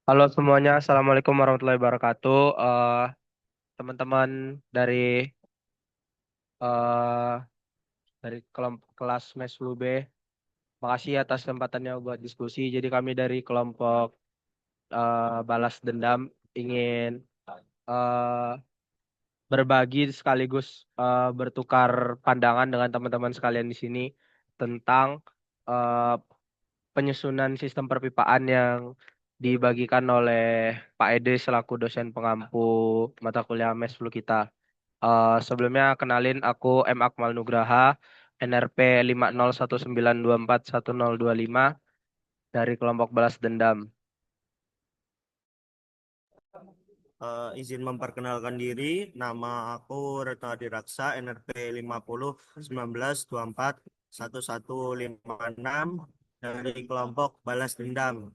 Halo semuanya, Assalamualaikum warahmatullahi wabarakatuh. Teman-teman dari eh, kelompok kelas MES B, makasih atas kesempatannya buat diskusi. Jadi kami dari kelompok balas dendam ingin eh, berbagi sekaligus bertukar pandangan dengan teman-teman sekalian di sini tentang eh, penyusunan sistem perpipaan yang dibagikan oleh Pak Ede selaku dosen pengampu mata kuliah MES 10 kita. Sebelumnya kenalin aku M. Akmal Nugraha, NRP 50192411025 dari kelompok balas dendam. Izin memperkenalkan diri, nama aku Retno Adiraksa, NRP 5019241156 dari kelompok Balas Dendam.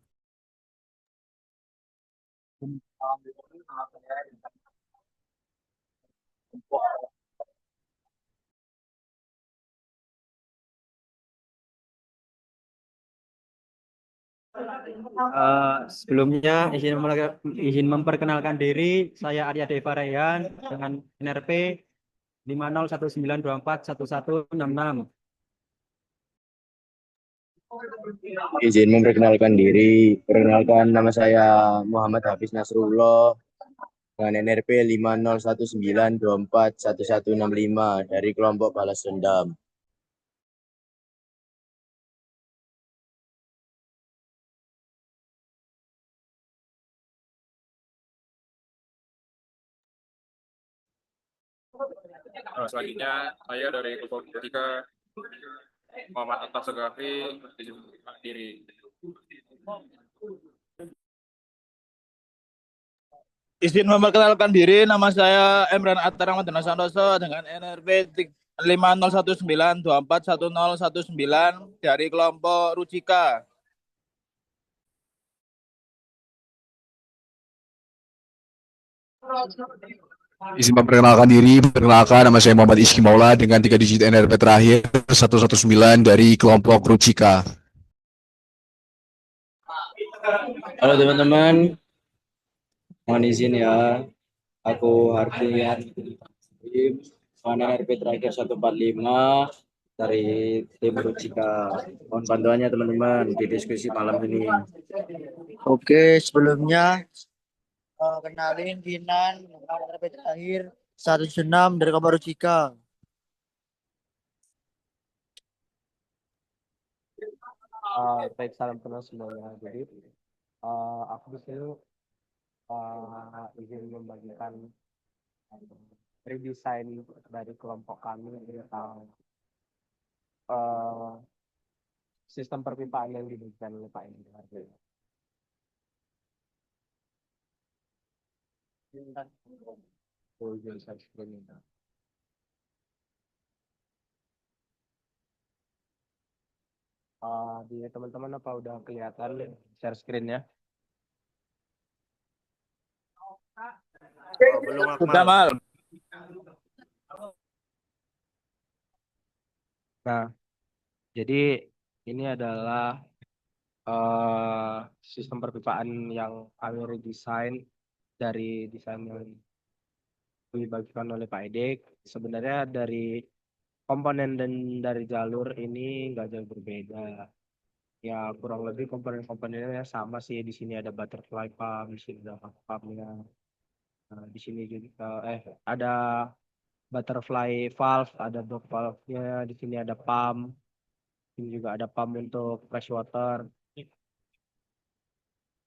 Sebelumnya izin memperkenalkan diri, saya Arya Deva Rayhan dengan NRP 5019241166. Izin memperkenalkan diri. Perkenalkan nama saya Muhammad Hafiz Nasrullah dengan NRP 5019241165 dari kelompok balas dendam. Selanjutnya saya dari kelompok tiga Muhammad Atta Segafi diri. Izin memperkenalkan diri, nama saya Emran Attar Ramadhan Santoso dengan NRP 5019241019 dari kelompok Rucika. Izin memperkenalkan diri, perkenalkan nama saya Muhammad Iski Maula dengan 3 digit NRP terakhir 119 dari kelompok Rucika. Halo teman-teman, mohon izin ya, aku Hardian dengan RP terakhir 145 dari tim Rujika. Mohon bantuannya teman-teman di diskusi malam ini. Oke, sebelumnya kenalin Kinan, RP terakhir 106 dari Kabar Cika. Baik, salam kenal semuanya. Jadi aku di sini izin membagikan redesign dari kelompok kami tentang eh, sistem perpipaan yang diberikan oleh Pak Edi. Oh, iya, saya sebelumnya. Di teman-teman apa udah kelihatan share screen-nya? Belum Sudah, Akmal. Mal. Nah, jadi ini adalah sistem perpipaan yang kami redesign dari desain yang dibagikan oleh Pak Edek. Sebenarnya dari komponen dan dari jalur ini nggak jauh berbeda. Ya kurang lebih komponen-komponennya sama sih. Di sini ada butterfly pump, di sini ada pumpnya. Nah, di sini juga ada butterfly valve, ada block valve-nya. Di sini ada pump. Ini juga ada pump untuk fresh water.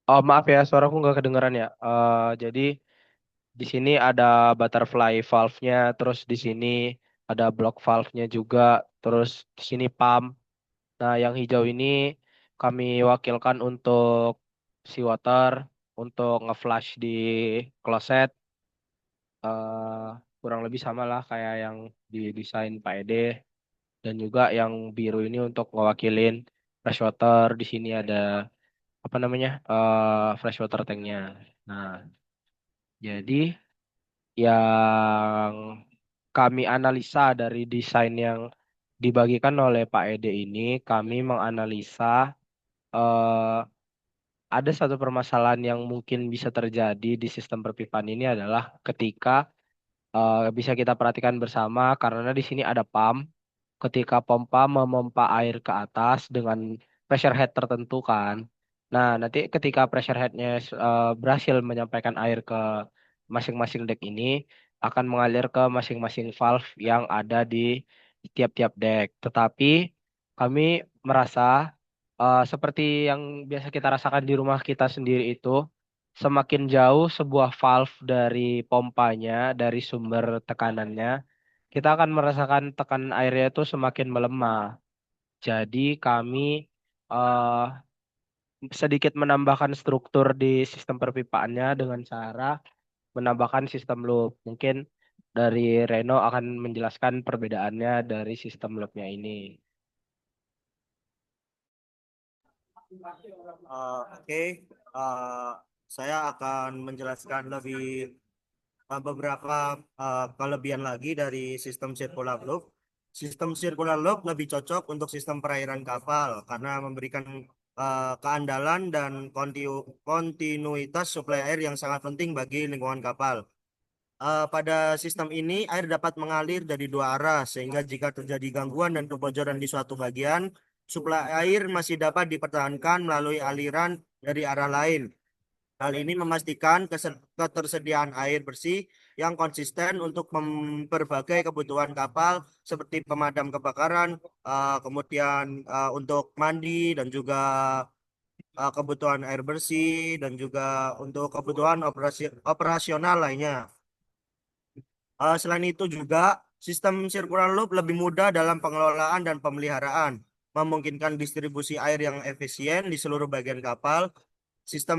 Oh maaf ya, suaraku nggak kedengeran ya. Jadi di sini ada butterfly valve-nya, terus di sini ada block valve-nya juga, terus di sini pump. Nah, yang hijau ini kami wakilkan untuk seawater, untuk nge-flush di kloset. eh Kurang lebih sama lah kayak yang didesain Pak Ede. Dan juga yang biru ini untuk ngewakilin fresh water. Di sini ada apa namanya fresh water tanknya. Nah, jadi yang kami analisa dari desain yang dibagikan oleh Pak Ede ini, kami menganalisa eh, ada satu permasalahan yang mungkin bisa terjadi di sistem perpipaan ini adalah ketika bisa kita perhatikan bersama karena di sini ada pump. Ketika pompa memompa air ke atas dengan pressure head tertentu kan. Nah, nanti ketika pressure headnya berhasil menyampaikan air ke masing-masing deck ini akan mengalir ke masing-masing valve yang ada di tiap-tiap deck. Tetapi kami merasa seperti yang biasa kita rasakan di rumah kita sendiri itu, semakin jauh sebuah valve dari pompanya, dari sumber tekanannya, kita akan merasakan tekanan airnya itu semakin melemah. Jadi kami eh, sedikit menambahkan struktur di sistem perpipaannya dengan cara menambahkan sistem loop. Mungkin dari Reno akan menjelaskan perbedaannya dari sistem loopnya ini. Oke, eh, saya akan menjelaskan beberapa kelebihan lagi dari sistem circular loop. Sistem circular loop lebih cocok untuk sistem perairan kapal karena memberikan keandalan dan kontinuitas suplai air yang sangat penting bagi lingkungan kapal. Pada sistem ini, air dapat mengalir dari dua arah, sehingga jika terjadi gangguan dan kebocoran di suatu bagian, suplai air masih dapat dipertahankan melalui aliran dari arah lain. Hal ini memastikan ketersediaan air bersih yang konsisten untuk berbagai kebutuhan kapal seperti pemadam kebakaran, kemudian untuk mandi dan juga kebutuhan air bersih dan juga untuk kebutuhan operasional lainnya. Selain itu juga sistem circular loop lebih mudah dalam pengelolaan dan pemeliharaan, memungkinkan distribusi air yang efisien di seluruh bagian kapal. Sistem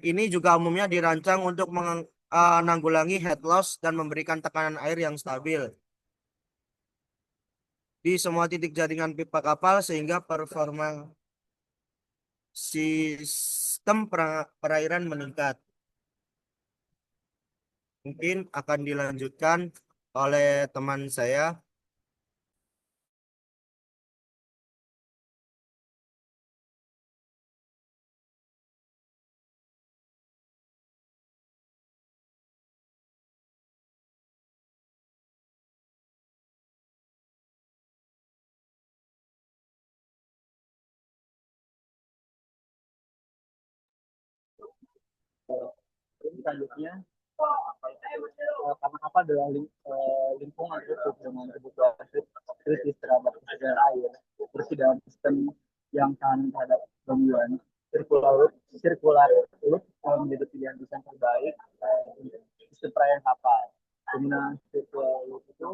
ini juga umumnya dirancang untuk menanggulangi head loss dan memberikan tekanan air yang stabil di semua titik jaringan pipa kapal sehingga performa sistem perairan meningkat. Mungkin akan dilanjutkan oleh teman saya. Selanjutnya, karena apa adalah lingkungan tutup dengan kebutuhan kritis terhadap kesadaran air, bersih dalam sistem yang tahan terhadap gangguan. Circular loop menjadi pilihan desain terbaik untuk sistem perayaan kapal. Penggunaan circular loop itu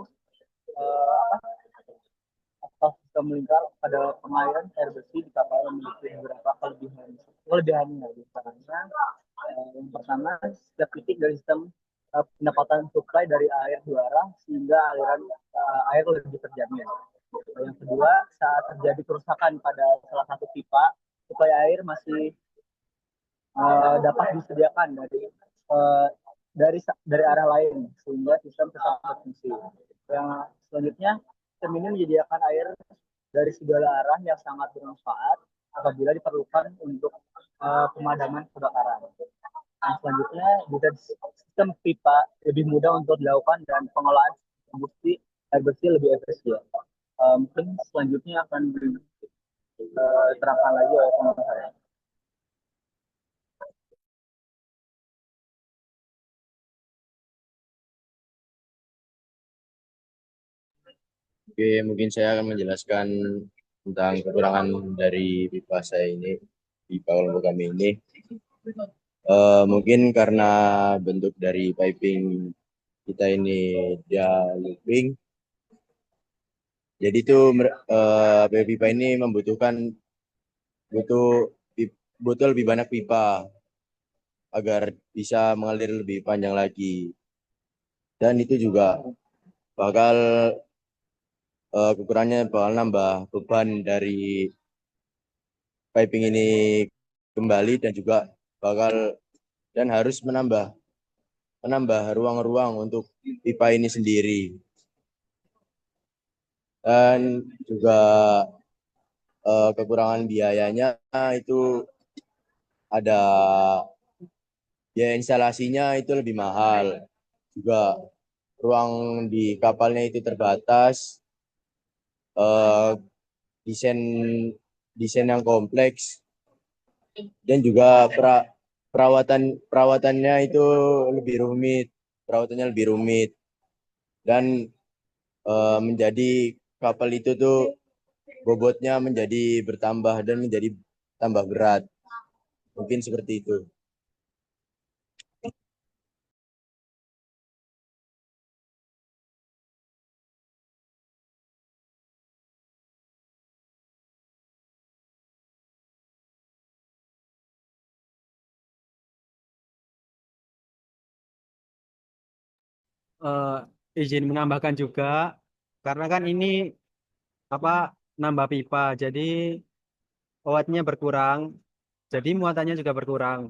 atau sistem melingkar pada pengaliran air bersih di kapal memiliki beberapa kelebihannya. Misalnya, yang pertama, setiap titik dari sistem pendapatan suplai dari air juara sehingga aliran air lebih terjamin. Yang kedua, saat terjadi kerusakan pada salah satu pipa, suplai air masih dapat disediakan uh, dari arah lain sehingga sistem tetap berfungsi. Yang selanjutnya, sistem ini menyediakan air dari segala arah yang sangat bermanfaat apabila diperlukan untuk pemadaman kebakaran. Nah, selanjutnya, juga sistem pipa lebih mudah untuk dilakukan dan pengolahan air bersih lebih efisien. Mungkin selanjutnya akan diterangkan lagi oleh teman saya. Oke, mungkin saya akan menjelaskan tentang kekurangan dari pipa saya ini, pipa kelompok kami ini. Mungkin karena bentuk dari piping kita ini dia looping, jadi itu pipa ini butuh butuh lebih banyak pipa agar bisa mengalir lebih panjang lagi. Dan itu juga bakal kekurangannya bakal nambah beban dari piping ini kembali dan juga harus menambah ruang-ruang untuk pipa ini sendiri. Dan juga kekurangan biayanya itu ada biaya instalasinya itu lebih mahal. Juga ruang di kapalnya itu terbatas, eh, desain desain yang kompleks, dan juga perawatannya itu lebih rumit dan menjadi kapal itu tuh bobotnya menjadi bertambah dan menjadi tambah berat. Mungkin seperti itu. eh, izin menambahkan juga karena kan ini apa nambah pipa jadi awetnya berkurang jadi muatannya juga berkurang.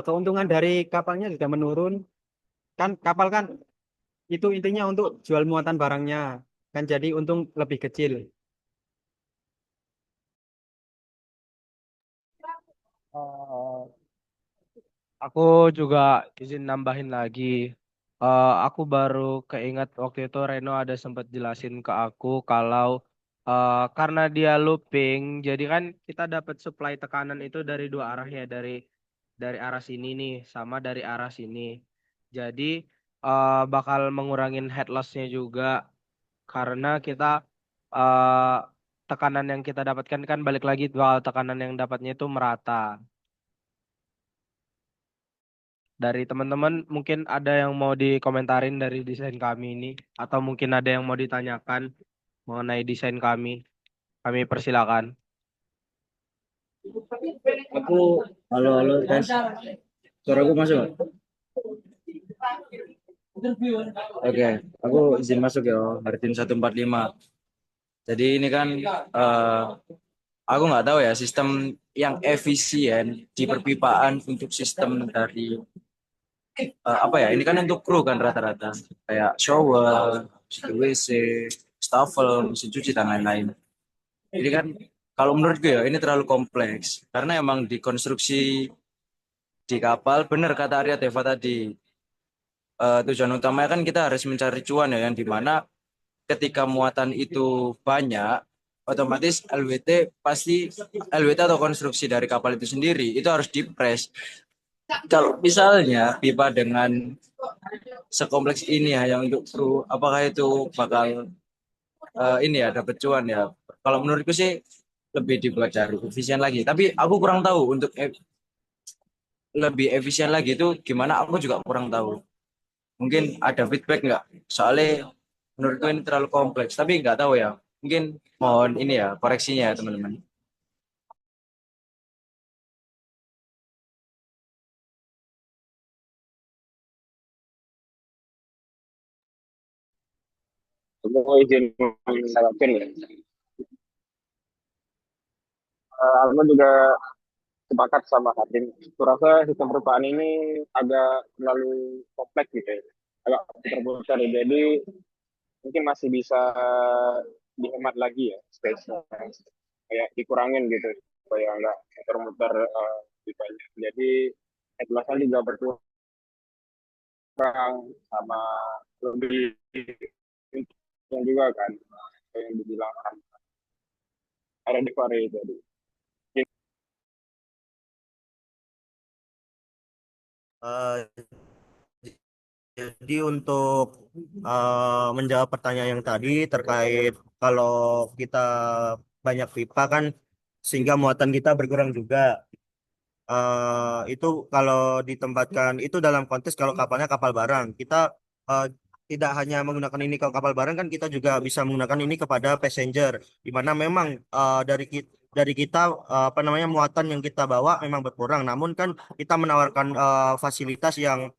Keuntungan dari kapalnya juga menurun kan kapal kan itu intinya untuk jual muatan barangnya kan jadi untung lebih kecil. Eh, aku juga izin nambahin lagi. Aku baru keingat waktu itu Reno ada sempat jelasin ke aku kalau karena dia looping, jadi kan kita dapat supply tekanan itu dari dua arah ya, dari arah sini nih sama dari arah sini. Jadi bakal mengurangin head loss-nya juga karena kita eh, tekanan yang kita dapatkan kan balik lagi bakal tekanan yang dapatnya itu merata. Dari teman-teman mungkin ada yang mau dikomentarin dari desain kami ini atau mungkin ada yang mau ditanyakan mengenai desain kami. Kami persilakan. Aku, halo, halo, tes. Suaraku masuk nggak? Oke, aku izin masuk ya, Martin 145. Jadi ini kan, aku nggak tahu ya, sistem yang efisien di perpipaan untuk sistem dari, apa ya, ini kan untuk kru kan rata-rata. Kayak shower, WC, stafel, mesin cuci, dan lain-lain. Jadi kan, kalau menurutku ya, ini terlalu kompleks. Karena emang dikonstruksi di kapal, benar kata Arya Deva tadi, tujuan utamanya kan kita harus mencari cuan ya, yang dimana ketika muatan itu banyak, otomatis LWT atau konstruksi dari kapal itu sendiri itu harus dipres. Kalau misalnya pipa dengan sekompleks ini hanya untuk kru, apakah itu bakal ini ya dapat cuan ya? Kalau menurutku sih lebih dibuat dari efisien lagi. Tapi aku kurang tahu untuk lebih efisien lagi itu gimana? Aku juga kurang tahu. Mungkin ada feedback nggak? Soalnya menurutku ini terlalu kompleks, tapi nggak tahu ya. Mungkin mohon ini ya koreksinya ya teman-teman. Aku izin menambahkan ya. Aku juga sepakat sama Hadim. Kurasa sistem perpipaan ini agak terlalu kompleks gitu ya. Agak terbuka. Jadi mungkin masih bisa dihemat lagi ya space-nya. Kayak dikurangin gitu supaya nggak muter-muter pipanya. Jadi etalase juga berkurang sama lebih yang juga kan yang dibilang ada di Korea tadi. Eh, Jadi untuk menjawab pertanyaan yang tadi terkait kalau kita banyak pipa kan sehingga muatan kita berkurang juga. Itu kalau ditempatkan itu dalam konteks kalau kapalnya kapal barang kita eh, tidak hanya menggunakan ini kalau kapal barang kan kita juga bisa menggunakan ini kepada passenger di mana memang dari kita apa namanya muatan yang kita bawa memang berkurang namun kan kita menawarkan fasilitas yang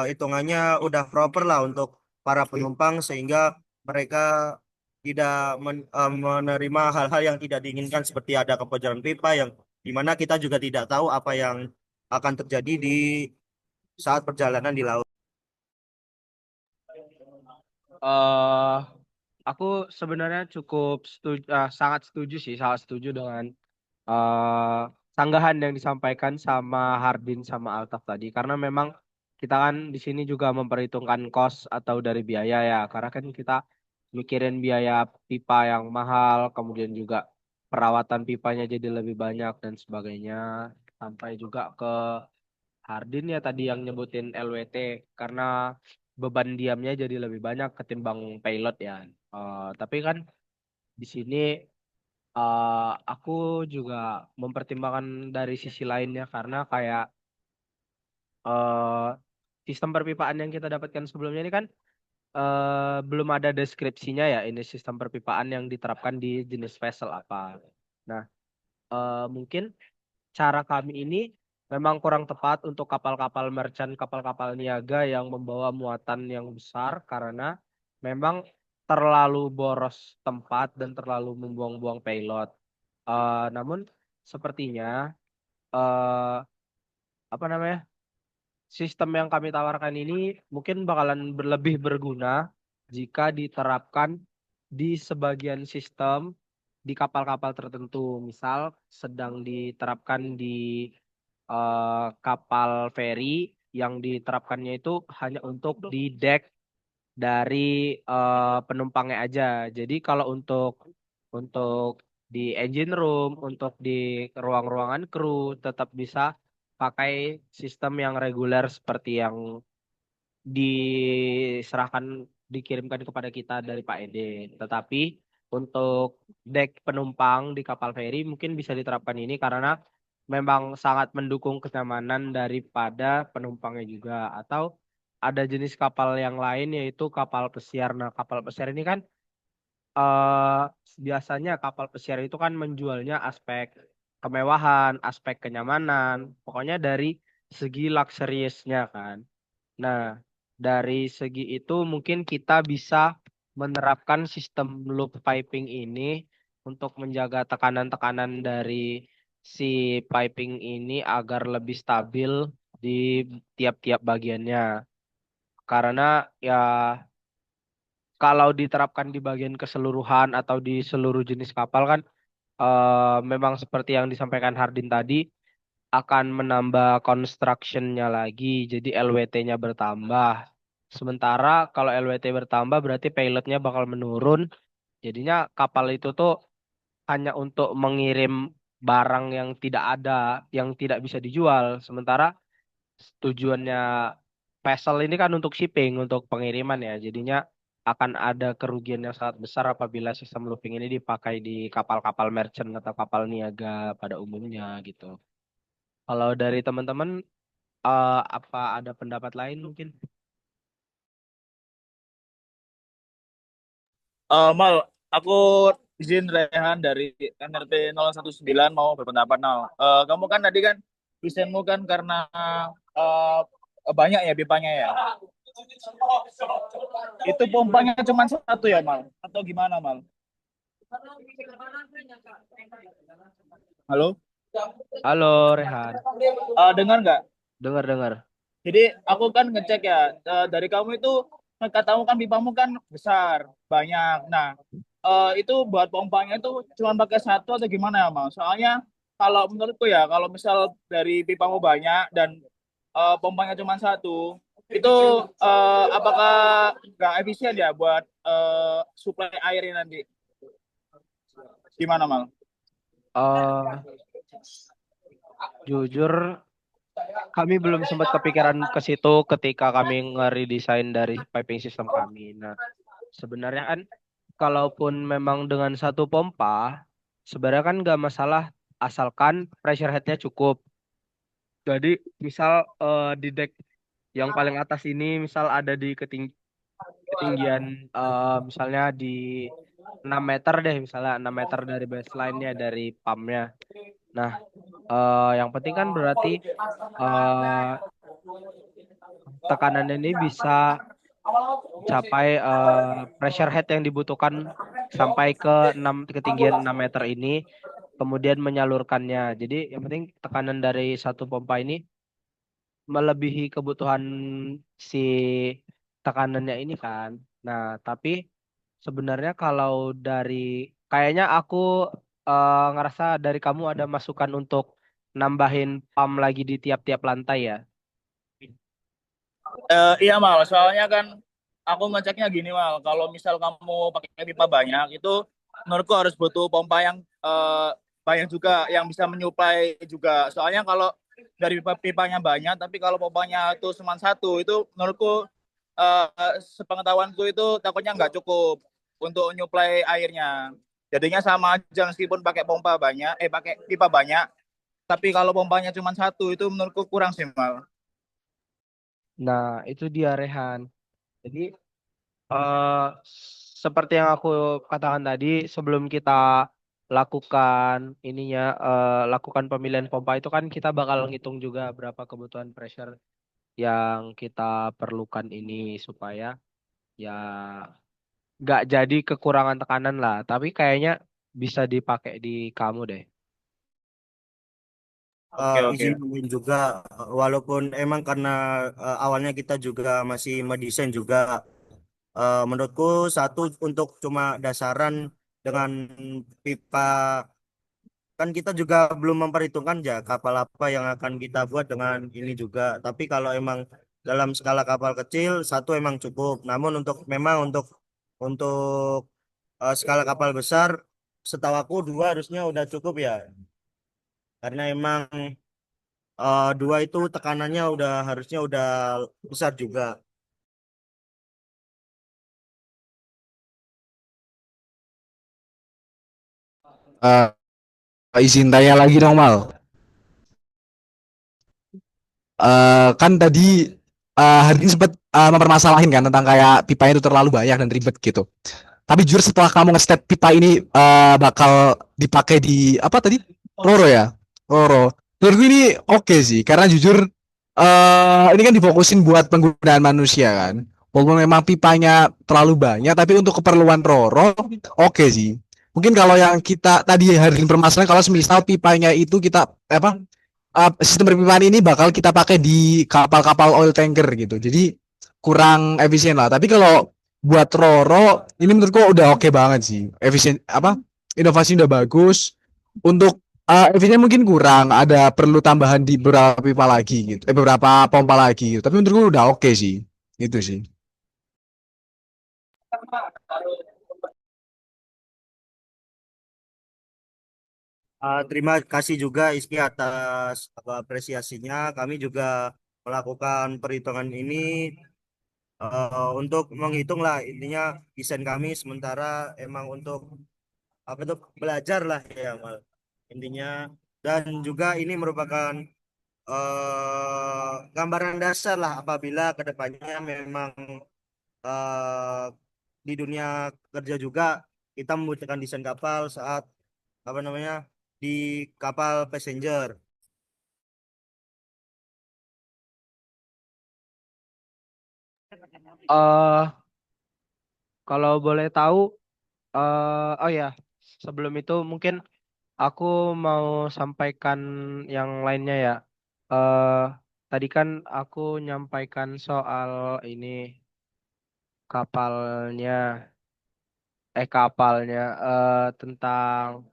hitungannya udah proper lah untuk para penumpang sehingga mereka tidak menerima hal-hal yang tidak diinginkan seperti ada kebocoran pipa yang di mana kita juga tidak tahu apa yang akan terjadi di saat perjalanan di laut. eh aku sebenarnya cukup setuju, sangat setuju sih, sangat setuju dengan sanggahan yang disampaikan sama Hardin sama Altaf tadi, karena memang kita kan di sini juga memperhitungkan cost atau dari biaya ya, karena kan kita mikirin biaya pipa yang mahal, kemudian juga perawatan pipanya jadi lebih banyak dan sebagainya, sampai juga ke Hardin ya tadi yang nyebutin LWT, karena beban diamnya jadi lebih banyak ketimbang pilot ya. Tapi kan di sini aku juga mempertimbangkan dari sisi lainnya, karena kayak eh, sistem perpipaan yang kita dapatkan sebelumnya ini kan belum ada deskripsinya ya, ini sistem perpipaan yang diterapkan di jenis vessel apa. Nah, mungkin cara kami ini memang kurang tepat untuk kapal-kapal merchant, kapal-kapal niaga yang membawa muatan yang besar, karena memang terlalu boros tempat dan terlalu membuang-buang payload. Namun sepertinya eh apa namanya, sistem yang kami tawarkan ini mungkin bakalan lebih berguna jika diterapkan di sebagian sistem di kapal-kapal tertentu. Misal sedang diterapkan di kapal feri, yang diterapkannya itu hanya untuk di deck dari penumpangnya aja. Jadi kalau untuk di engine room, untuk di ruang-ruangan kru tetap bisa pakai sistem yang reguler seperti yang diserahkan dikirimkan kepada kita dari Pak Ede. Tetapi untuk deck penumpang di kapal feri mungkin bisa diterapkan ini, karena memang sangat mendukung kenyamanan daripada penumpangnya juga. Atau ada jenis kapal yang lain yaitu kapal pesiar. Nah, kapal pesiar ini kan eh biasanya kapal pesiar itu kan menjualnya aspek kemewahan, aspek kenyamanan, pokoknya dari segi luxuriousnya kan. Nah, dari segi itu mungkin kita bisa menerapkan sistem loop piping ini untuk menjaga tekanan-tekanan dari si piping ini agar lebih stabil di tiap-tiap bagiannya. Karena ya kalau diterapkan di bagian keseluruhan atau di seluruh jenis kapal kan memang seperti yang disampaikan Hardin tadi akan menambah construction-nya lagi, jadi LWT-nya bertambah. Sementara kalau LWT bertambah berarti payload-nya bakal menurun, jadinya kapal itu tuh hanya untuk mengirim barang yang tidak ada, yang tidak bisa dijual. Sementara tujuannya vessel ini kan untuk shipping, untuk pengiriman ya, jadinya akan ada kerugian yang sangat besar apabila sistem looping ini dipakai di kapal-kapal merchant atau kapal niaga pada umumnya gitu. Kalau dari teman-teman, apa ada pendapat lain mungkin? Mal, aku izin Rehan dari NRT 019 mau berpendapat Mal. Kamu kan tadi kan desainmu kan karena eh, banyak ya pipanya ya. Itu pompanya cuma satu ya Mal? Atau gimana Mal? Halo? Halo Rehan, Dengar nggak? dengar-dengar. Jadi aku kan ngecek ya, dari kamu itu katamu kan pipamu kan besar, banyak. Nah, itu buat pompanya itu cuma pakai satu atau gimana ya, Mal? Soalnya kalau menurutku ya, kalau misal dari pipamu banyak dan pompanya cuma satu, itu apakah nggak efisien ya buat suplai air ini nanti? Gimana, Mal? eh Jujur, kami belum sempat kepikiran ke situ ketika kami nge-redesign dari piping system kami. Nah, sebenarnya kan kalaupun memang dengan satu pompa, sebenarnya kan nggak masalah asalkan pressure headnya cukup. Jadi misal di deck yang paling atas ini misal ada di ketinggian misalnya di 6 meter deh, misalnya 6 meter dari baseline-nya, dari pumpnya. Nah, yang penting kan berarti eh, tekanan ini bisa capai pressure head yang dibutuhkan sampai ke 6 ketinggian 6 meter ini, kemudian menyalurkannya. Jadi yang penting tekanan dari satu pompa ini melebihi kebutuhan si tekanannya ini kan. Nah, tapi sebenarnya kalau dari kayaknya aku ngerasa dari kamu ada masukan untuk nambahin pump lagi di tiap-tiap lantai ya. Iya Mal, soalnya kan aku ngeceknya gini Mal, kalau misal kamu pakai pipa banyak itu menurutku harus butuh pompa yang banyak juga yang bisa menyuplai juga. Soalnya kalau dari pipanya banyak, tapi kalau pompanya itu cuma satu, itu menurutku sepengetahuanku itu takutnya nggak cukup untuk nyuplai airnya. Jadinya sama aja meskipun pakai pompa banyak, pakai pipa banyak, tapi kalau pompanya cuma satu itu menurutku kurang sih Mal. Nah, itu dia Rehan. Jadi eh seperti yang aku katakan tadi, sebelum kita lakukan lakukan pemilihan pompa itu kan kita bakal ngitung juga berapa kebutuhan pressure yang kita perlukan ini supaya ya nggak jadi kekurangan tekanan lah. Tapi kayaknya bisa dipakai di kamu deh. Oke, oke. Izin tambahin juga, walaupun emang karena awalnya kita juga masih mendesain juga, menurutku satu untuk cuma dasaran dengan pipa, kan kita juga belum memperhitungkan ya kapal apa yang akan kita buat dengan ini juga. Tapi kalau emang dalam skala kapal kecil satu emang cukup. Namun untuk skala kapal besar, setahu aku dua harusnya udah cukup ya. Karena emang dua itu tekanannya harusnya udah besar juga. Eh, izin tanya lagi dong Mal. Kan tadi Hardin sempat mempermasalahin kan tentang kayak pipanya itu terlalu banyak dan ribet gitu. Tapi jujur setelah kamu nge-state pipa ini bakal dipakai di apa tadi? Roro ya? Roro. Menurutku ini oke sih, karena jujur ini kan difokusin buat penggunaan manusia kan. Walaupun memang pipanya terlalu banyak, tapi untuk keperluan Roro oke sih. Mungkin kalau yang kita tadi Hardin permasalahan kalau semisal pipanya itu kita apa sistem perpipaan ini bakal kita pakai di kapal-kapal oil tanker gitu. Jadi kurang efisien lah. Tapi kalau buat Roro ini menurutku udah oke banget sih. Efisien apa? Inovasi udah bagus. Untuk efisien mungkin kurang, ada perlu tambahan di beberapa pipa lagi gitu. Beberapa pompa lagi gitu. Tapi menurutku udah oke sih. Itu sih. Terima kasih juga Iski atas apresiasinya. Kami juga melakukan perhitungan ini untuk menghitung lah intinya desain kami sementara emang untuk apa tuh belajar lah ya Mal. Intinya, dan juga ini merupakan gambaran dasar lah apabila kedepannya memang eh, di dunia kerja juga kita membutuhkan desain kapal saat apa namanya di kapal passenger. eh Kalau boleh tahu, oh ya, sebelum itu mungkin aku mau sampaikan yang lainnya ya. eh Tadi kan aku nyampaikan soal ini kapalnya, kapalnya, tentang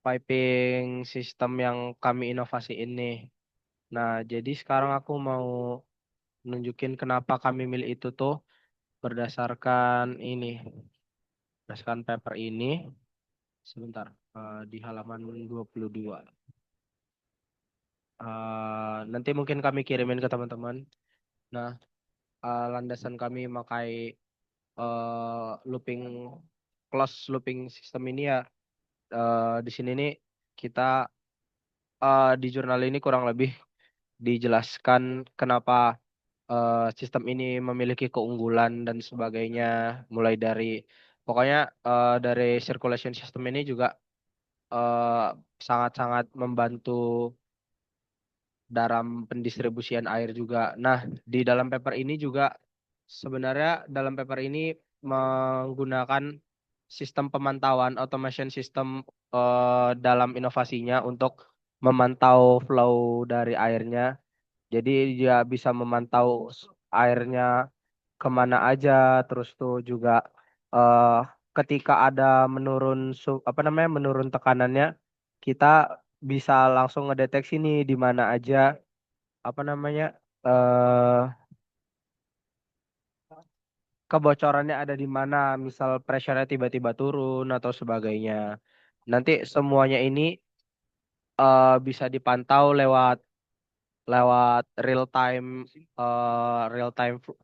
piping sistem yang kami inovasi ini. Nah, jadi sekarang aku mau nunjukin kenapa kami milih itu tuh berdasarkan ini, berdasarkan paper ini. Sebentar, di halaman 22. Nanti mungkin kami kirimin ke teman-teman. Nah, landasan kami memakai looping close looping system ini ya, di sini nih kita di jurnal ini kurang lebih dijelaskan kenapa sistem ini memiliki keunggulan dan sebagainya, mulai dari pokoknya dari circulation system ini juga eh, sangat-sangat membantu dalam pendistribusian air juga. Nah, di dalam paper ini juga sebenarnya dalam paper ini menggunakan sistem pemantauan automation system dalam inovasinya untuk memantau flow dari airnya. Jadi dia bisa memantau airnya kemana aja, terus tuh juga eh, ketika ada menurun apa namanya menurun tekanannya, kita bisa langsung ngedeteksi nih di mana aja apa namanya eh kebocorannya ada di mana, misal pressure-nya tiba-tiba turun atau sebagainya. Nanti semuanya ini bisa dipantau lewat lewat real time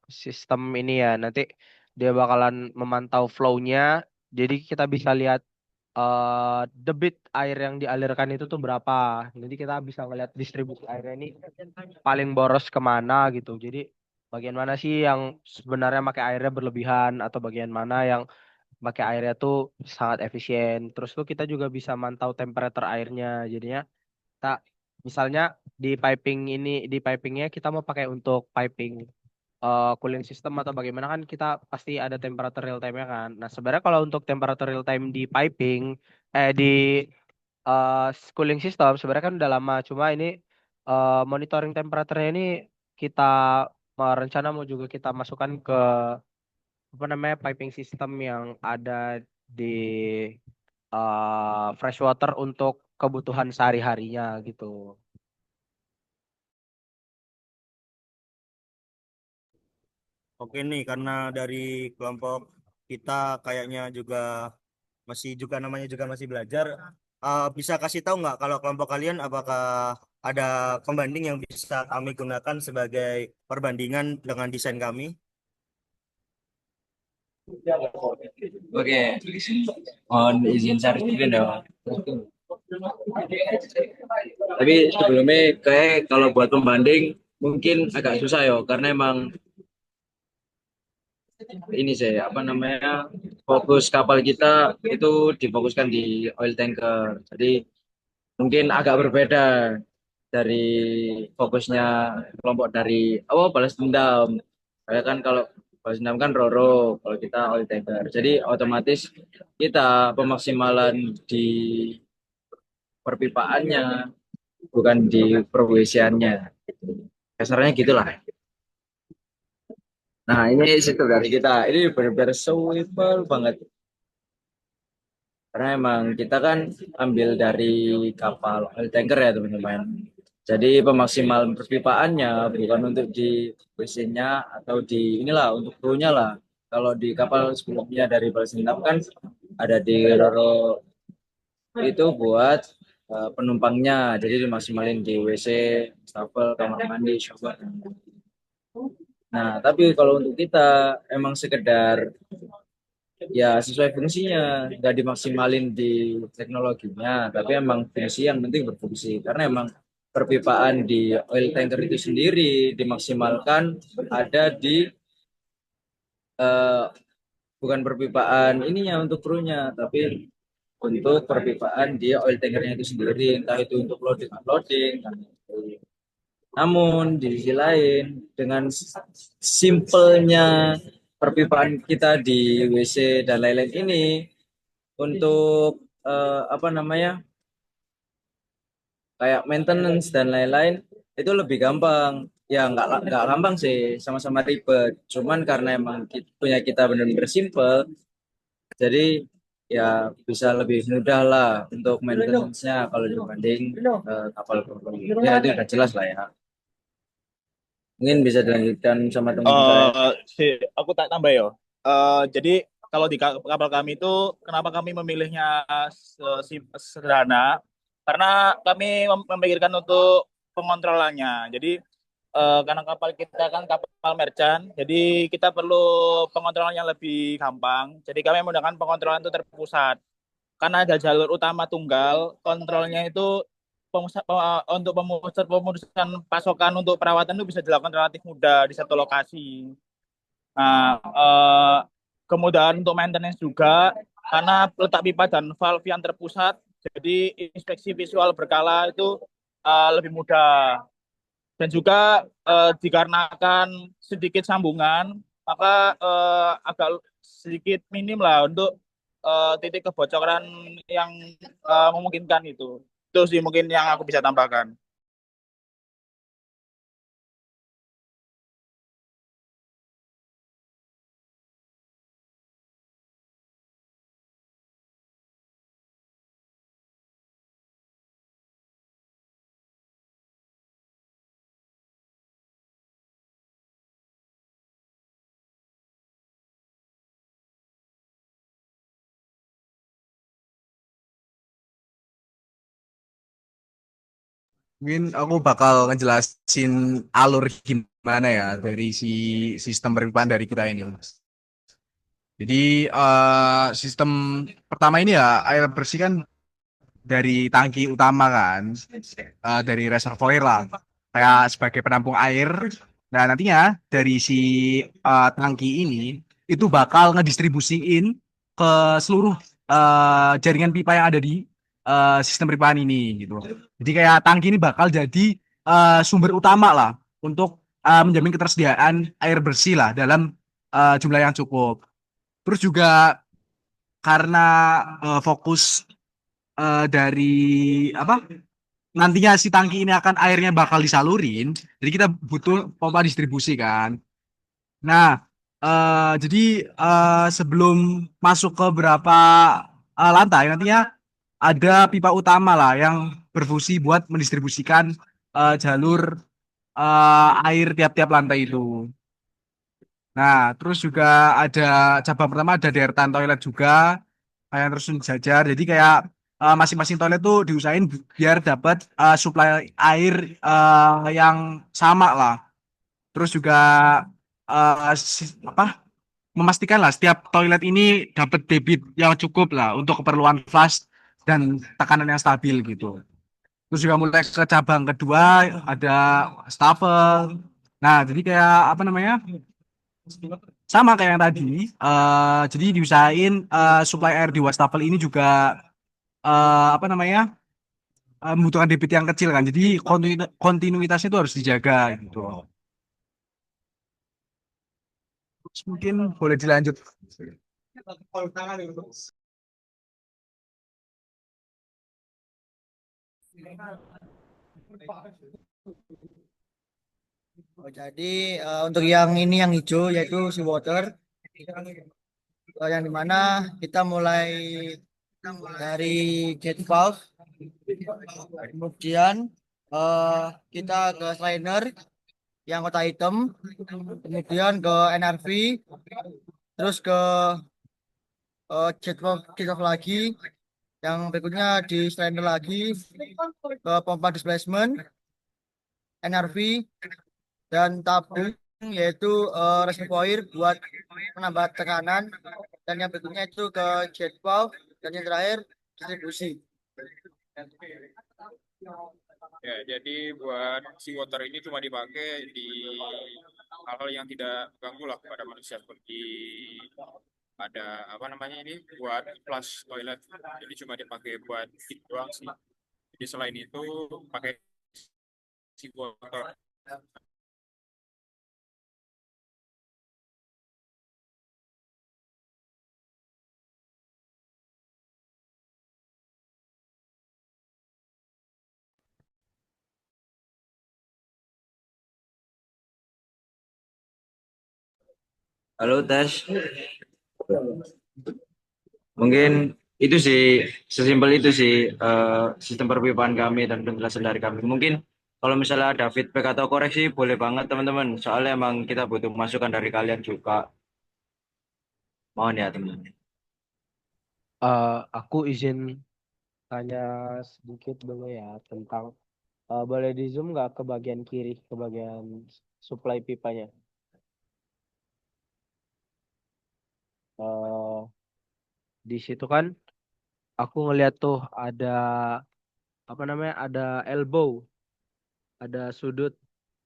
sistem ini ya. Nanti dia bakalan memantau flow-nya. Jadi kita bisa lihat debit air yang dialirkan itu tuh berapa. Nanti kita bisa ngeliat distribusi airnya ini paling boros kemana gitu. Jadi bagian mana sih yang sebenarnya pakai airnya berlebihan atau bagian mana yang pakai airnya tuh sangat efisien. Terus tuh kita juga bisa mantau temperatur airnya. Jadinya kita misalnya di pipingnya kita mau pakai untuk piping cooling system atau bagaimana kan kita pasti ada temperatur real time-nya kan. Nah, sebenarnya kalau untuk temperatur real time di piping di cooling system sebenarnya kan udah lama. Cuma ini monitoring temperaturnya ini kita rencana mau juga kita masukkan ke apa namanya piping system yang ada di freshwater untuk kebutuhan sehari-harinya gitu. Oke nih, karena dari kelompok kita kayaknya juga masih juga namanya juga masih belajar. Bisa kasih tahu nggak kalau kelompok kalian apakah ada pembanding yang bisa kami gunakan sebagai perbandingan dengan desain kami? Oke, mohon izin share screen dong. Tapi sebelumnya kayak kalau buat pembanding mungkin agak susah ya karena emang ini sih apa namanya fokus kapal kita itu difokuskan di oil tanker. Jadi mungkin agak berbeda dari fokusnya kelompok dari balas dendam. Kayak kan kalau balas dendam kan roro, kalau kita oil tanker. Jadi otomatis kita pemaksimalan di perpipaannya bukan di perwesiannya. Kasarnya gitulah. Nah ini situ dari kita. Ini benar-benar simple banget. Karena emang kita kan ambil dari kapal oil tanker ya teman-teman. Jadi pemaksimalan perpipaannya bukan untuk di WC-nya atau di inilah untuk krunya lah. Kalau di kapal sebelumnya dari balas dendam kan ada di Roro itu buat penumpangnya. Jadi dimaksimalin di WC, stafel, kamar mandi, shower. Nah, tapi kalau untuk kita emang sekedar ya sesuai fungsinya, nggak dimaksimalin di teknologinya, tapi emang fungsi yang penting berfungsi. Karena emang perpipaan di oil tanker itu sendiri dimaksimalkan ada di eh, bukan perpipaan ininya untuk krunya, tapi untuk perpipaan di oil tankernya itu sendiri, entah itu untuk loading unloading. Namun di sisi lain dengan simpelnya perpipaan kita di WC dan lain-lain ini untuk apa namanya kayak maintenance dan lain-lain itu lebih gampang. Ya nggak gampang sih, sama-sama ribet. Cuman karena emang punya kita benar-benar simple, jadi ya bisa lebih mudah lah untuk maintenance-nya kalau dibanding kapal propel. Ya itu udah jelas lah ya. Mungkin bisa dilanjutkan sama teman-teman saya. Si aku tak tambah ya. Jadi kalau di kapal kami itu kenapa kami memilihnya sederhana? Karena kami memikirkan untuk pengontrolannya. Jadi karena kapal kita kan kapal merchant, jadi kita perlu pengontrolan yang lebih gampang. Jadi kami menggunakan pengontrolan itu terpusat. Karena ada jalur utama tunggal, kontrolnya itu untuk pemutusan pasokan untuk perawatan itu bisa dilakukan relatif mudah di satu lokasi. Nah, kemudahan untuk maintenance juga karena letak pipa dan valve yang terpusat, jadi inspeksi visual berkala itu lebih mudah. Dan juga dikarenakan sedikit sambungan, maka agak sedikit minim lah untuk titik kebocoran yang memungkinkan itu. Itu sih mungkin yang aku bisa tambahkan. Mungkin aku bakal ngejelasin alur gimana ya dari si sistem perpipaan dari kita ini, Mas. Jadi sistem pertama ini ya air bersih kan dari tangki utama kan, dari reservoir lah, kayak sebagai penampung air. Nah nantinya dari si tangki ini itu bakal ngedistribusiin ke seluruh jaringan pipa yang ada di sistem perpipaan ini gitu. Jadi kayak tangki ini bakal jadi sumber utama lah untuk menjamin ketersediaan air bersih lah dalam jumlah yang cukup. Terus juga karena fokus dari apa nantinya si tangki ini akan airnya bakal disalurin, jadi kita butuh pompa distribusi kan. Nah, jadi sebelum masuk ke berapa lantai nantinya ada pipa utama lah yang berfungsi buat mendistribusikan jalur air tiap-tiap lantai itu. Nah, terus juga ada cabang pertama ada deretan toilet juga kayak terus jajar. Jadi kayak masing-masing toilet tuh diusahain biar dapat suplai air yang sama lah. Terus juga apa memastikan lah setiap toilet ini dapat debit yang cukup lah untuk keperluan flush dan tekanan yang stabil gitu. Terus juga mulai ke cabang kedua ada stafel. Nah, jadi kayak apa namanya? Sama kayak yang tadi. Jadi diusahain suplai air di wastafel ini juga apa namanya? Membutuhkan debit yang kecil kan. Jadi kontinuitasnya itu harus dijaga gitu. Terus mungkin boleh dilanjut. Oh, jadi untuk yang ini yang hijau yaitu seawater, yang dimana kita mulai dari gate valve, kemudian eh, kita ke strainer yang kotak hitam, kemudian ke NRV, terus ke jet valve lagi, yang berikutnya di strainer lagi ke pompa displacement, NRV, dan tabung yaitu reservoir buat menambah tekanan, dan yang berikutnya itu ke jet valve, dan yang terakhir distribusi. Ya, jadi buat seawater ini cuma dipakai di hal-hal yang tidak ganggu lah pada manusia seperti ada apa namanya ini buat flush toilet. Jadi cuma dipakai buat fit doang sih. Jadi selain itu pakai seawater. Halo tes. Mungkin itu sih sesimpel itu sih sistem perpipaan kami dan penjelasan dari kami. Mungkin kalau misalnya ada feedback atau koreksi boleh banget teman-teman. Soalnya emang kita butuh masukan dari kalian juga. Mohon ya teman-teman. Aku izin tanya sedikit dulu ya tentang boleh di zoom nggak ke bagian kiri, ke bagian supply pipanya? Eh, di situ kan aku ngeliat tuh ada apa namanya, ada elbow, ada sudut.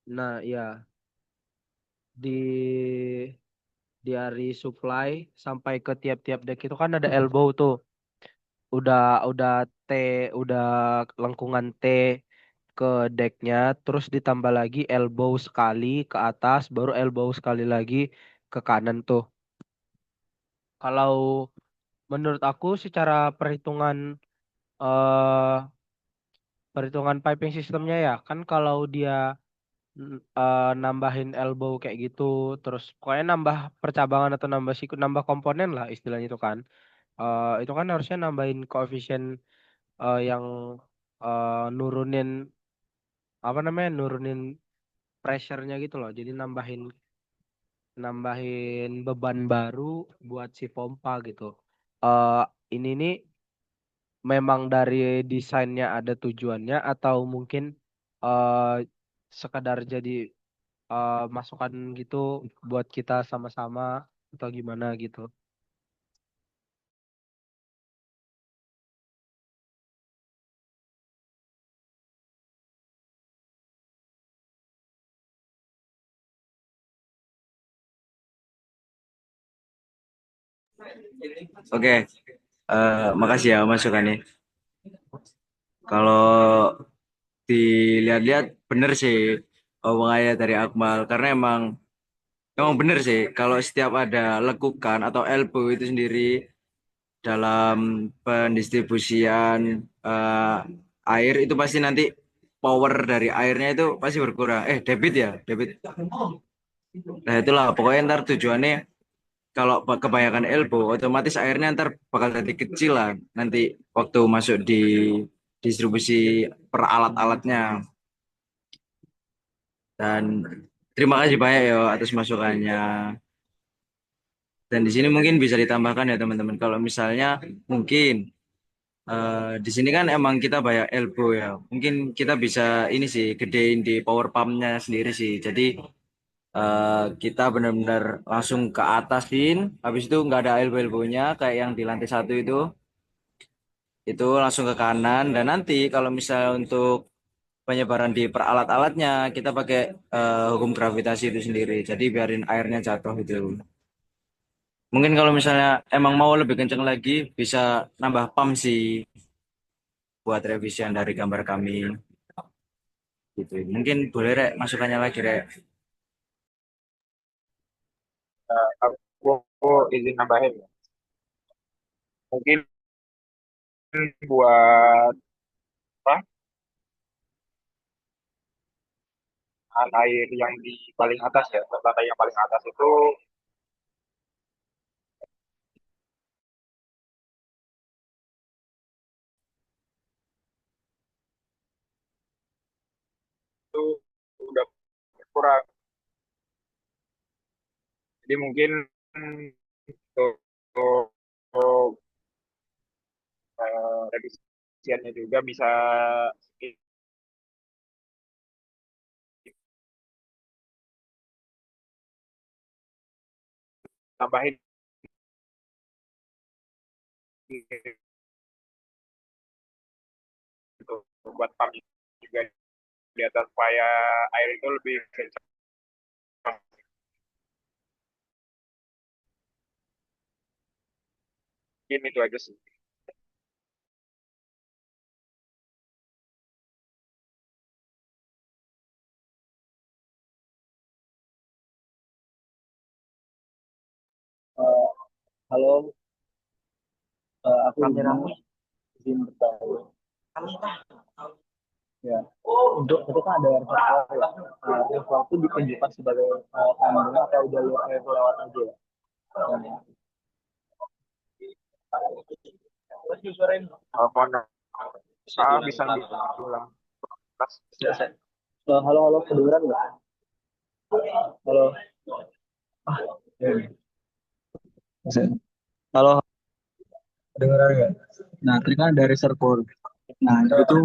Nah, ya di area supply sampai ke tiap-tiap deck itu kan ada elbow tuh. Udah T, udah lengkungan T ke decknya, terus ditambah lagi elbow sekali ke atas, baru elbow sekali lagi ke kanan tuh. Kalau menurut aku secara eh perhitungan piping sistemnya ya, kan kalau dia nambahin elbow kayak gitu, terus pokoknya nambah percabangan atau nambah sikut, nambah komponen lah istilahnya itu kan. Itu kan harusnya nambahin koefisien yang nurunin apa namanya, nurunin pressure-nya gitu loh. Jadi nambahin nambahin beban baru buat si pompa gitu. eh ini nih memang dari desainnya ada tujuannya atau mungkin eh sekadar jadi masukan gitu buat kita sama-sama atau gimana gitu. Oke, makasih ya masukannya. Kalau dilihat-lihat bener sih omongannya dari Akmal karena emang bener sih kalau setiap ada lekukan atau elbow itu sendiri dalam pendistribusian eh, air itu pasti nanti power dari airnya itu pasti berkurang. Debit ya, debit. Nah itulah pokoknya ntar tujuannya kalau kebanyakan elbow otomatis airnya ntar bakal jadi kecil lah nanti waktu masuk di distribusi per alat-alatnya. Dan terima kasih banyak ya atas masukannya. Dan di sini mungkin bisa ditambahkan ya teman-teman. Kalau misalnya mungkin di sini kan emang kita banyak elbow ya. Mungkin kita bisa ini sih gedein di power pumpnya sendiri sih. Jadi kita benar-benar langsung ke atasin. Habis itu nggak ada elbow-elbownya kayak yang di lantai satu itu langsung ke kanan. Dan nanti kalau misalnya untuk penyebaran di peralat-alatnya kita pakai hukum gravitasi itu sendiri. Jadi biarin airnya jatuh gitu. Mungkin kalau misalnya emang mau lebih kenceng lagi, bisa nambah pump sih buat revisian dari gambar kami. Gitu. Mungkin boleh Rek, masukannya lagi Rek. Aku izin nambahin ya. Mungkin buat apa? Air yang di paling atas ya, lantai yang paling atas itu udah kurang. Jadi mungkin untuk, untuk revisiannya juga bisa tambahin gitu buat pump juga di atas supaya air itu lebih kencang. Mungkin itu aja sih. Eh, halo, aku izin bertanya. Ya, untuk itu kan ada reservoir ya. Reservoir itu ditunjukkan sebagai tandem atau jalur air lewat aja ya. Mohon maaf bisa diulang. Halo, halo, kedengeran nggak? Halo. Halo, kedengeran nggak? Nah, tadi kan ada reservoir. Nah, itu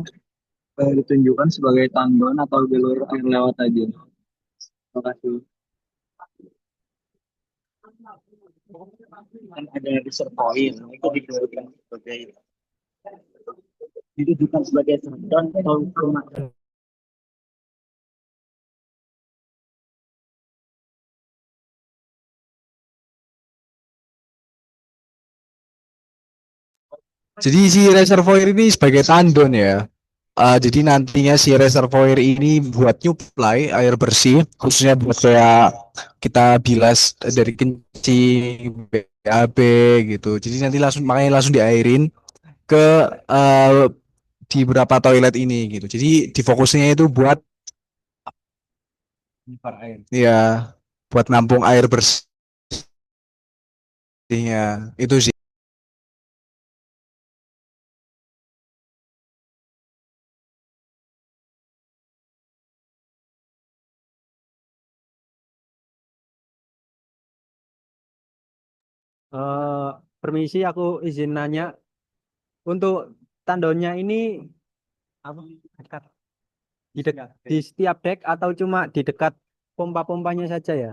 ditunjukkan sebagai tandon atau jalur air lewat aja. Terima kasih. Kan ada reservoir itu ditujukan sebagai tandon atau rumah. Jadi si reservoir ini sebagai tandon ya. Jadi nantinya si reservoir ini buat nyuplai air bersih, khususnya buat kayak kita bilas dari kencing, BAB gitu. Jadi nanti langsung makanya langsung diairin ke eh, di beberapa toilet ini gitu. Jadi difokusnya itu buat ya buat nampung air bersihnya itu sih. Eh, Permisi, aku izin nanya. Untuk tandonnya ini apa? di setiap deck atau cuma di dekat pompa-pompanya saja ya?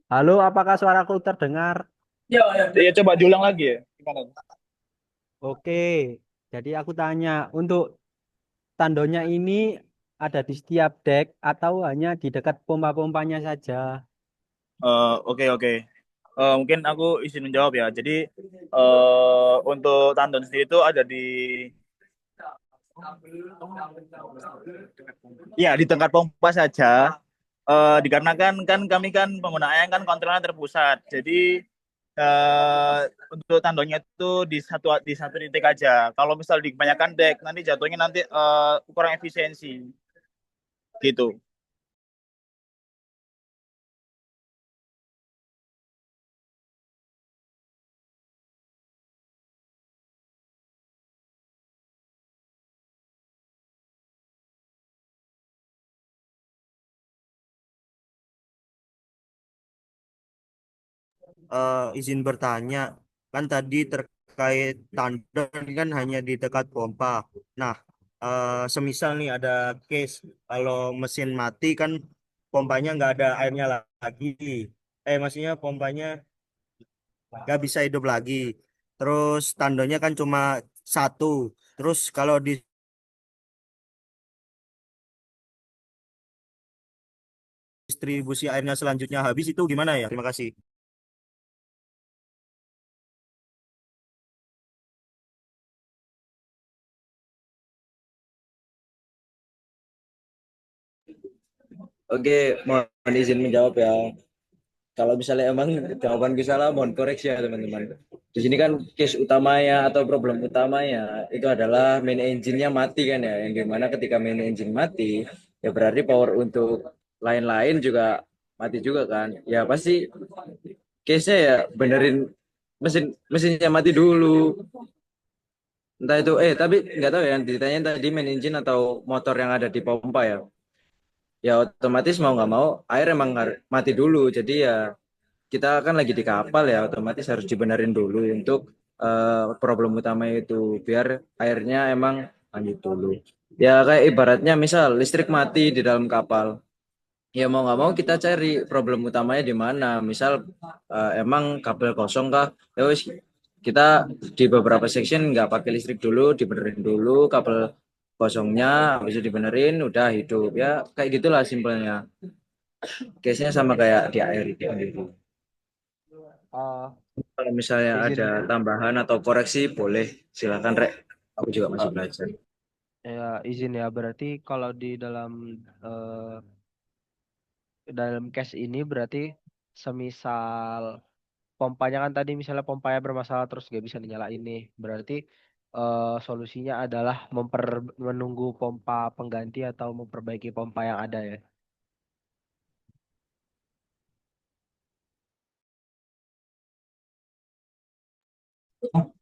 Halo, apakah suaraku terdengar? Ya, ya. Ya, coba diulang lagi ya. Gimana? Oke, jadi aku tanya, untuk tandonya ini ada di setiap deck atau hanya di dekat pompa-pompanya saja? Oke, oke. Mungkin aku izin menjawab ya. Jadi untuk tandon sendiri itu ada di ya di tingkat pompa saja. Dikarenakan kan kami kan penggunaannya kan kontrolnya terpusat. Jadi untuk tandonnya itu di satu titik aja. Kalau misal di kebanyakan deck nanti jatuhnya nanti kurang efisiensi gitu. Izin bertanya, kan tadi terkait tandon kan hanya di dekat pompa. Nah, semisal nih ada case kalau mesin mati kan pompanya nggak ada airnya lagi. Maksudnya pompanya nggak bisa hidup lagi. Terus tandonnya kan cuma satu. Terus kalau distribusi airnya selanjutnya habis itu gimana ya? Terima kasih. Oke, mohon izin menjawab ya. Kalau misalnya emang jawabanku salah, mohon koreksi ya teman-teman. Di sini kan case utamanya atau problem utamanya itu adalah main engine-nya mati kan ya. Yang dimana ketika main engine mati, ya berarti power untuk lain-lain juga mati juga kan. Ya pasti case-nya ya benerin mesinnya mati dulu. Entah itu, tapi nggak tahu ya, yang ditanyain tadi main engine atau motor yang ada di pompa ya. Ya otomatis mau nggak mau air emang mati dulu. Jadi ya kita kan lagi di kapal ya, otomatis harus dibenerin dulu untuk problem utama itu biar airnya emang lanjut dulu. Ya kayak ibaratnya misal listrik mati di dalam kapal, ya mau nggak mau kita cari problem utamanya di mana. Misal emang kabel kosong kah? Ya wis, kita di beberapa section nggak pakai listrik dulu, dibenerin dulu kabel kosongnya, habis itu dibenerin, udah hidup ya kayak gitulah simpelnya. Case-nya sama kayak di air itu sendiri. Uh, Kalau misalnya ada izin tambahan atau koreksi, boleh silakan Rek. Aku juga masih belajar. izin ya, berarti kalau dalam case ini berarti semisal pompanya kan tadi misalnya pompanya bermasalah terus gak bisa dinyalain nih, berarti solusinya adalah menunggu pompa pengganti atau memperbaiki pompa yang ada ya.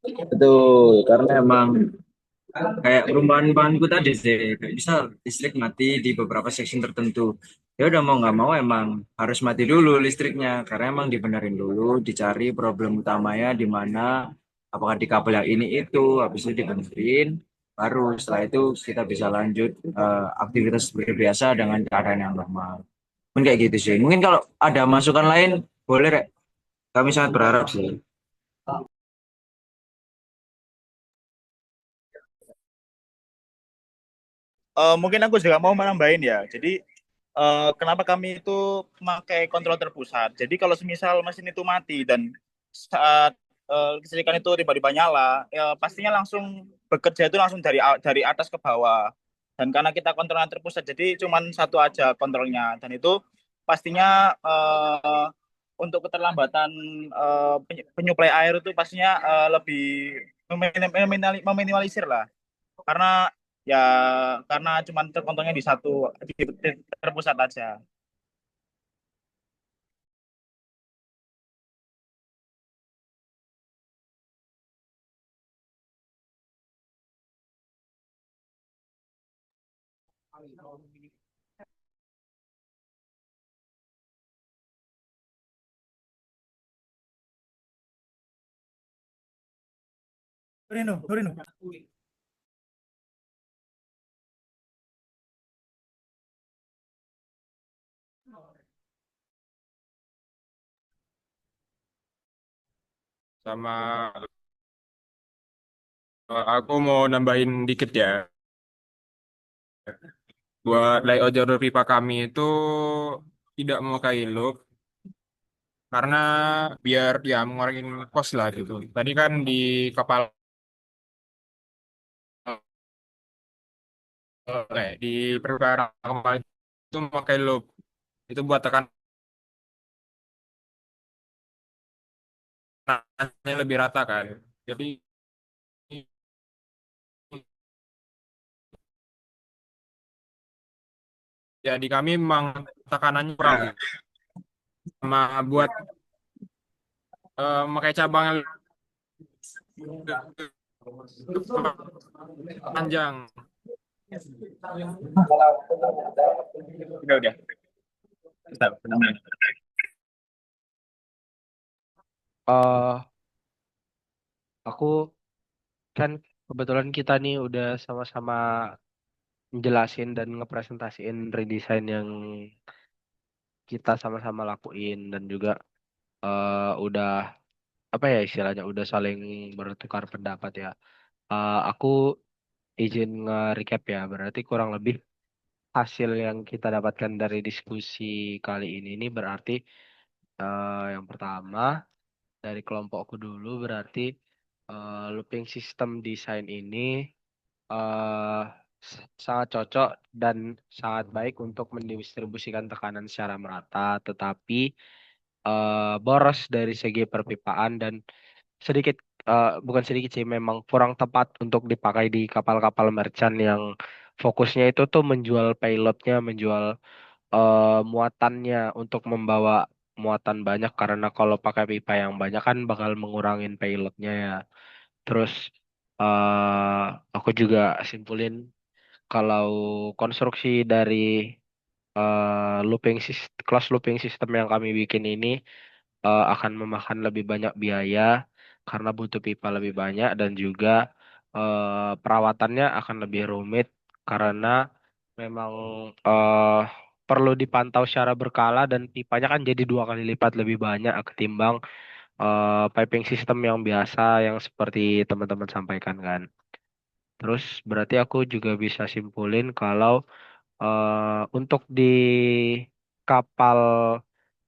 Betul, karena emang kayak perumpamaan-perumpamanku tadi sih, kayak misal listrik mati di beberapa section tertentu. Ya udah mau nggak mau emang harus mati dulu listriknya, karena emang dibenerin dulu, dicari problem utamanya di mana, apakah di kabel yang ini itu, habis itu dibenerin, baru setelah itu kita bisa lanjut aktivitas seperti biasa dengan keadaan yang normal. Mungkin kayak gitu sih. Mungkin kalau ada masukan lain, boleh Rek. Kami sangat berharap sih. Mungkin aku juga mau menambahin ya. Jadi kenapa kami itu memakai kontrol terpusat. Jadi kalau semisal mesin itu mati dan saat kelistrikan itu tiba-tiba nyala, ya pastinya langsung bekerja itu langsung dari atas ke bawah. Dan karena kita kontrolnya terpusat, jadi cuman satu aja kontrolnya. Dan itu pastinya untuk keterlambatan penyuplai air itu pastinya lebih meminimalisir lah. Karena ya karena cuman terkontrolnya di terpusat aja. Torino, Torino. Sama aku mau nambahin dikit ya. Buat layout jalur pipa kami itu tidak memakai loop karena biar ya mengurangi cost lah gitu. Tadi kan di kapal di perkara kemarin itu memakai loop itu buat tekanannya lebih rata kan. Jadi ya di kami memang tekanannya kurang sama buat memakai cabang yang panjang. Udah. eh aku kan kebetulan kita nih udah sama-sama menjelasin dan ngepresentasiin redesign yang kita sama-sama lakuin dan juga udah apa ya istilahnya udah saling bertukar pendapat ya. Aku izin nge-recap ya, berarti kurang lebih hasil yang kita dapatkan dari diskusi kali ini berarti yang pertama dari kelompokku dulu berarti looping system design ini eh, sangat cocok dan sangat baik untuk mendistribusikan tekanan secara merata, tetapi boros dari segi perpipaan dan sedikit bukan sedikit sih memang kurang tepat untuk dipakai di kapal-kapal merchant yang fokusnya itu tuh menjual payloadnya, menjual muatannya untuk membawa muatan banyak karena kalau pakai pipa yang banyak kan bakal mengurangin payloadnya ya. Terus aku juga simpulin kalau konstruksi dari closed looping system yang kami bikin ini akan memakan lebih banyak biaya karena butuh pipa lebih banyak dan juga perawatannya akan lebih rumit karena memang eh, perlu dipantau secara berkala dan pipanya kan jadi 2 kali lipat lebih banyak ketimbang piping system yang biasa yang seperti teman-teman sampaikan kan. Terus berarti aku juga bisa simpulin kalau untuk di kapal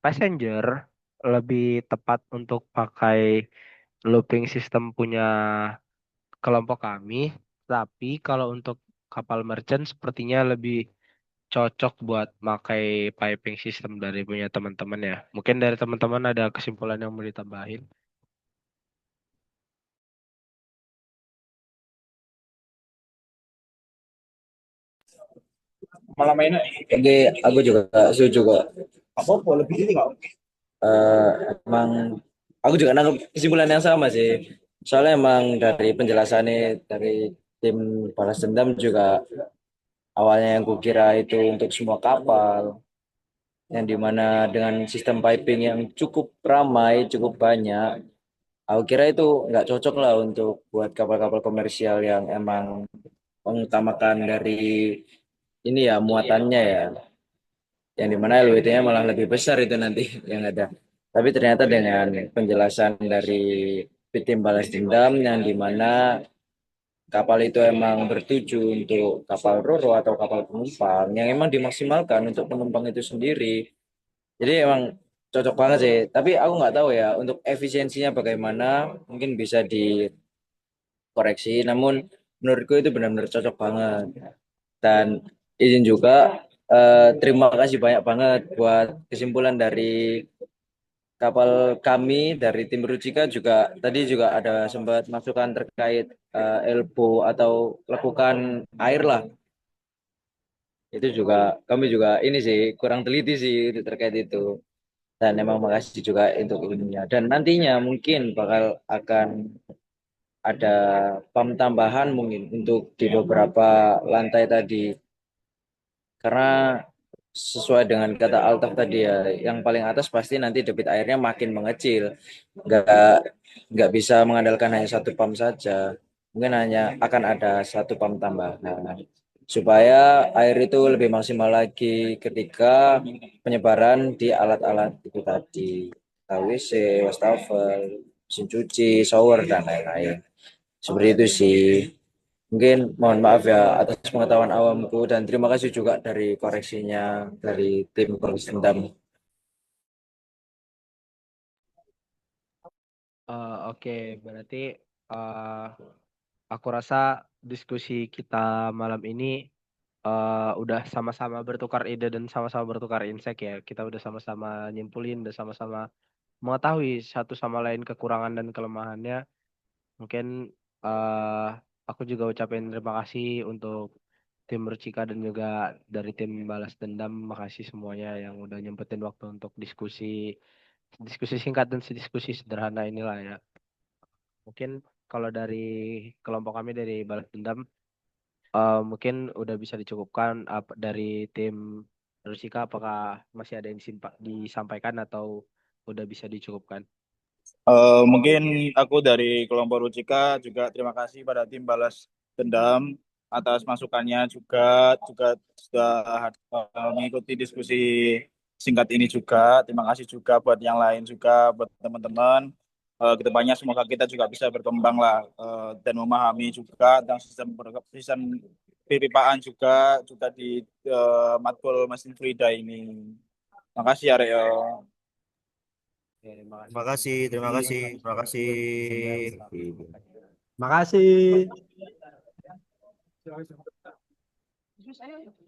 passenger lebih tepat untuk pakai looping system punya kelompok kami, tapi kalau untuk kapal merchant sepertinya lebih cocok buat pakai piping system dari punya teman-teman ya. Mungkin dari teman-teman ada kesimpulan yang mau ditambahin. Malam mainnya Oke, aku juga setuju kok. Apa lebih ini nggak? Eh, Emang aku juga nangkep kesimpulan yang sama sih. Soalnya emang dari penjelasannya dari tim balas dendam juga awalnya yang kukira itu untuk semua kapal, yang dimana dengan sistem piping yang cukup ramai, cukup banyak, aku kira itu nggak cocok lah untuk buat kapal-kapal komersial yang emang mengutamakan dari ini ya muatannya ya, yang dimana LWT-nya malah lebih besar itu nanti yang ada. Tapi ternyata dengan penjelasan dari tim balas dendam yang dimana kapal itu emang bertuju untuk kapal roro atau kapal penumpang yang emang dimaksimalkan untuk penumpang itu sendiri. Jadi emang cocok banget sih. Tapi aku nggak tahu ya untuk efisiensinya bagaimana. Mungkin bisa dikoreksi. Namun menurutku itu benar-benar cocok banget. Dan izin juga terima kasih banyak banget buat kesimpulan dari kapal kami dari tim Rujika juga tadi juga ada sempat masukan terkait elbow atau lekukan air lah. Itu juga kami juga ini sih kurang teliti sih itu terkait itu. Dan emang makasih juga untuk ilmunya. Dan nantinya mungkin bakal akan ada pam tambahan mungkin untuk di beberapa lantai tadi. Karena sesuai dengan kata Altaf tadi ya, yang paling atas pasti nanti debit airnya makin mengecil. Nggak, nggak bisa mengandalkan hanya satu pam saja. mungkin hanya akan ada satu pump tambahan supaya air itu lebih maksimal lagi ketika penyebaran di alat-alat itu tadi, WC, wastafel, mesin cuci, shower dan lain-lain. Seperti itu sih. Mungkin mohon maaf ya atas pengetahuan awamku dan terima kasih juga dari koreksinya dari tim Balas Dendam. Oke, berarti eh, aku rasa diskusi kita malam ini udah sama-sama bertukar ide dan sama-sama bertukar insight ya. Kita udah sama-sama nyimpulin, udah sama-sama mengetahui satu sama lain kekurangan dan kelemahannya. Mungkin eh aku juga ucapin terima kasih untuk tim Rucika dan juga dari tim Balas Dendam. Makasih semuanya yang udah nyempetin waktu untuk diskusi diskusi singkat dan diskusi sederhana inilah ya. Mungkin kalau dari kelompok kami dari Balas Dendam mungkin udah bisa dicukupkan dari tim Rusika apakah masih ada yang disampaikan atau udah bisa dicukupkan? Mungkin aku dari kelompok Rujika juga terima kasih pada tim Balas Dendam atas masukannya juga sudah mengikuti diskusi singkat ini juga. Terima kasih juga buat yang lain juga buat teman-teman. Kedepannya semoga kita juga bisa berkembang lah dan memahami juga tentang sistem PPPAN juga di matkul mesin fluida ini. Terima kasih ya Reo. Oke, terima Terima kasih. kasih, terima kasih, terima kasih. Makasih.